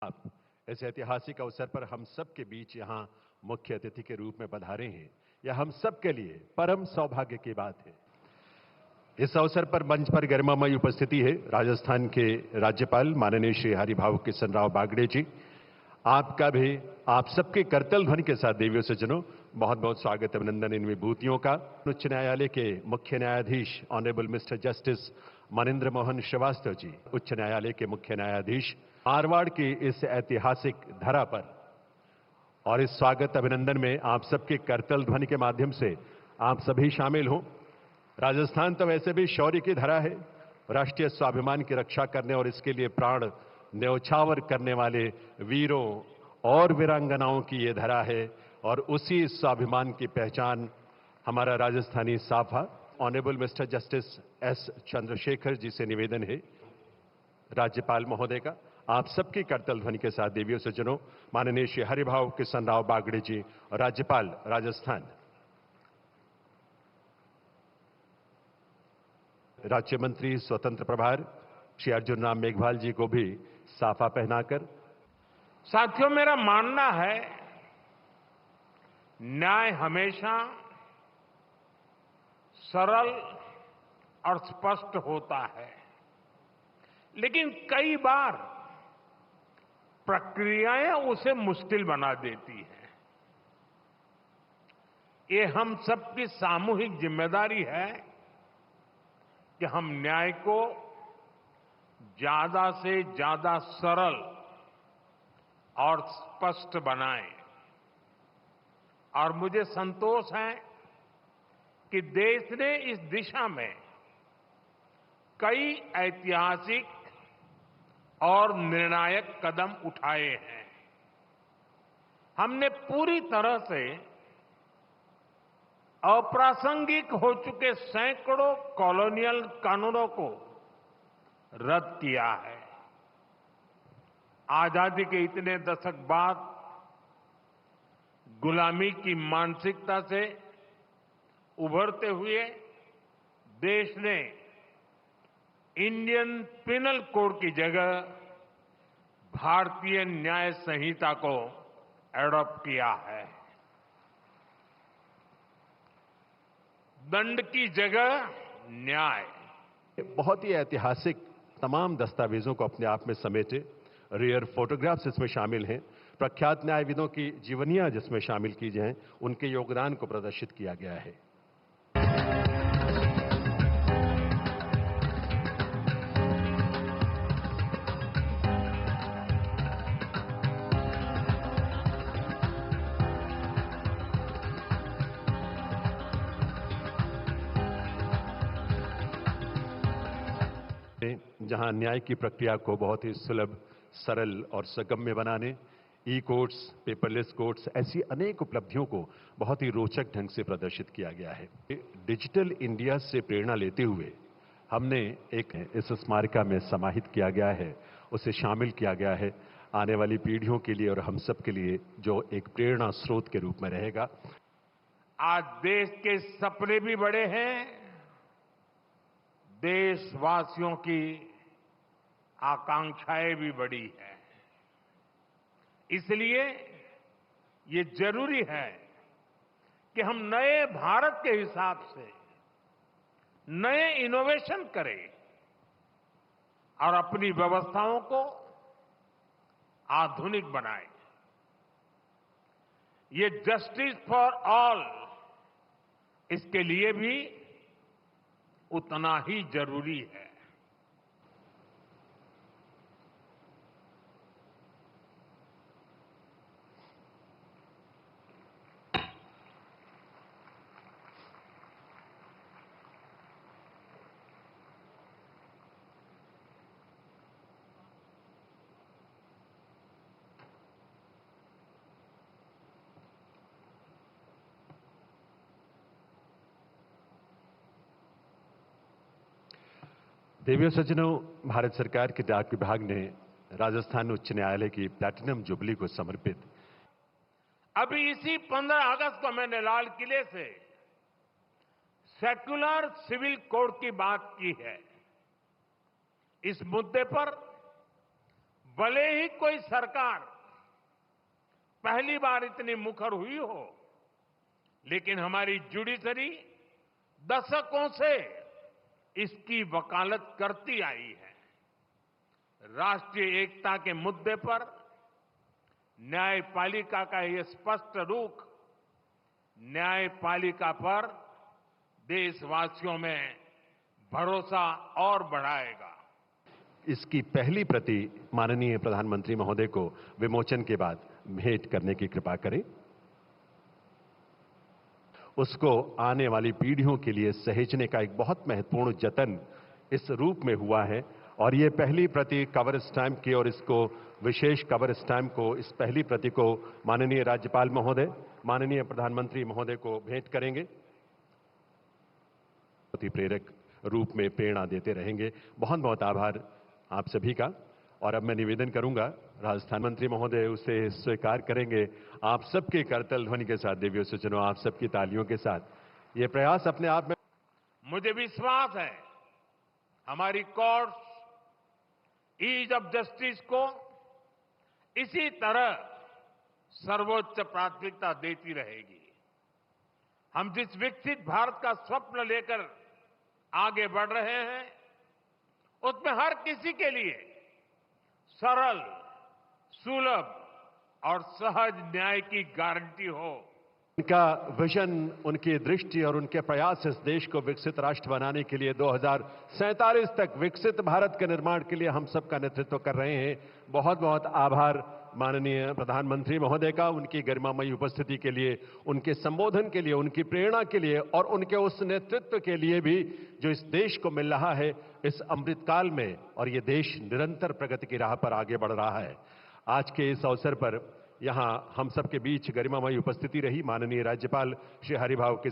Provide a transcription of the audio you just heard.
आप इस ऐतिहासिक अवसर पर हम सब के बीच यहां मुख्य अतिथि के रूप में पधारे हैं, यह हम सब के लिए परम सौभाग्य की बात है। इस अवसर पर मंच पर गरिमामयी उपस्थिति है राजस्थान के राज्यपाल माननीय श्री हरिभाऊ किशन राव बागड़े जी। आपका भी आप सबके करतल ध्वनि के साथ देवियों सज्जनों बहुत बहुत स्वागत अभिनंदन इन विभूतियों का। उच्च न्यायालय के मुख्य न्यायाधीश honourable mister justice Manindra Mohan Shrivastava ji, उच्च न्यायालय के मुख्य न्यायाधीश, मारवाड़ की इस ऐतिहासिक धरा पर और इस स्वागत अभिनंदन में आप सबके करतल ध्वनि के माध्यम से आप सभी शामिल हों। राजस्थान तो वैसे भी शौर्य की धरा है, राष्ट्रीय स्वाभिमान की रक्षा करने और इसके लिए प्राण न्यौछावर करने वाले वीरों और वीरांगनाओं की ये धरा है और उसी स्वाभिमान की पहचान हमारा राजस्थानी साफा। Honourable mister justice S Chandrashekhar ji से निवेदन है राज्यपाल महोदय का, आप सबकी करतल ध्वनि के साथ देवियों सज्जनों माननीय श्री हरिभाऊ किशन राव बागड़े जी और राज्यपाल राजस्थान। राज्य मंत्री स्वतंत्र प्रभार श्री अर्जुन राम मेघवाल जी को भी साफा पहनाकर। साथियों, मेरा मानना है न्याय हमेशा सरल और स्पष्ट होता है, लेकिन कई बार प्रक्रियाएं उसे मुश्किल बना देती हैं। ये हम सबकी सामूहिक जिम्मेदारी है कि हम न्याय को ज्यादा से ज्यादा सरल और स्पष्ट बनाएं। और मुझे संतोष है कि देश ने इस दिशा में कई ऐतिहासिक और निर्णायक कदम उठाए हैं। हमने पूरी तरह से अप्रासंगिक हो चुके सैकड़ों कॉलोनियल कानूनों को रद्द किया है। आजादी के इतने दशक बाद गुलामी की मानसिकता से उभरते हुए देश ने इंडियन पिनल कोड की जगह भारतीय न्याय संहिता को एडॉप्ट किया है। दंड की जगह न्याय। बहुत ही ऐतिहासिक तमाम दस्तावेजों को अपने आप में समेटे रेयर फोटोग्राफ्स इसमें शामिल हैं, प्रख्यात न्यायविदों की जीवनियां जिसमें शामिल की जाएं, उनके योगदान को प्रदर्शित किया गया है। जहां न्याय की प्रक्रिया को बहुत ही सुलभ, सरल और सुगम्य बनाने ई कोर्ट्स, पेपरलेस कोर्ट्स, ऐसी अनेक उपलब्धियों को बहुत ही रोचक ढंग से प्रदर्शित किया गया है। डिजिटल इंडिया से प्रेरणा लेते हुए हमने एक इस स्मारिका में समाहित किया गया है, उसे शामिल किया गया है आने वाली पीढ़ियों के लिए और हम सब के लिए, जो एक प्रेरणा स्रोत के रूप में रहेगा। आज देश के सपने भी बड़े हैं, देशवासियों की आकांक्षाएं भी बड़ी हैं। इसलिए ये जरूरी है कि हम नए भारत के हिसाब से नए इनोवेशन करें और अपनी व्यवस्थाओं को आधुनिक बनाएं। ये जस्टिस फॉर ऑल, इसके लिए भी उतना ही जरूरी है। देवियों सज्जनों, भारत सरकार के डाक विभाग ने राजस्थान उच्च न्यायालय की प्लैटिनम जुबली को समर्पित अभी इसी 15 अगस्त को मैंने लाल किले से सेक्युलर सिविल कोड की बात की है। इस मुद्दे पर भले ही कोई सरकार पहली बार इतनी मुखर हुई हो, लेकिन हमारी जुडिशरी दशकों से इसकी वकालत करती आई है। राष्ट्रीय एकता के मुद्दे पर न्यायपालिका का ये स्पष्ट रुख न्यायपालिका पर देशवासियों में भरोसा और बढ़ाएगा। इसकी पहली प्रति माननीय प्रधानमंत्री महोदय को विमोचन के बाद भेंट करने की कृपा करें। उसको आने वाली पीढ़ियों के लिए सहेजने का एक बहुत महत्वपूर्ण जतन इस रूप में हुआ है और ये पहली प्रति कवर स्टैंप की और इसको विशेष कवर स्टैंप को इस पहली प्रति को माननीय राज्यपाल महोदय, माननीय प्रधानमंत्री महोदय को भेंट करेंगे। बहुत ही प्रेरक रूप में प्रेरणा देते रहेंगे। बहुत बहुत आभार आप सभी का। और अब मैं निवेदन करूंगा राजस्थान मंत्री महोदय उसे स्वीकार करेंगे आप सबके करतल ध्वनि के साथ, देवियों सज्जनों, आप सबकी तालियों के साथ। ये प्रयास अपने आप में मुझे विश्वास है हमारी कोर्ट्स ईज ऑफ जस्टिस को इसी तरह सर्वोच्च प्राथमिकता देती रहेगी। हम जिस विकसित भारत का स्वप्न लेकर आगे बढ़ रहे हैं, उसमें हर किसी के लिए सरल, सुलभ और सहज न्याय की गारंटी हो। उनका विजन, उनकी दृष्टि और उनके प्रयास इस देश को विकसित राष्ट्र बनाने के लिए 2047 तक विकसित भारत के निर्माण के लिए हम सबका नेतृत्व कर रहे हैं। बहुत बहुत आभार माननीय प्रधानमंत्री महोदय का, उनकी गरिमामयी उपस्थिति के लिए, उनके संबोधन के लिए, उनकी प्रेरणा के लिए और उनके उस नेतृत्व के लिए भी जो इस देश को मिल रहा है इस अमृतकाल में। और ये देश निरंतर प्रगति की राह पर आगे बढ़ रहा है। आज के इस अवसर पर यहां हम सबके बीच गरिमामयी उपस्थिति रही माननीय राज्यपाल श्री हरिभाव के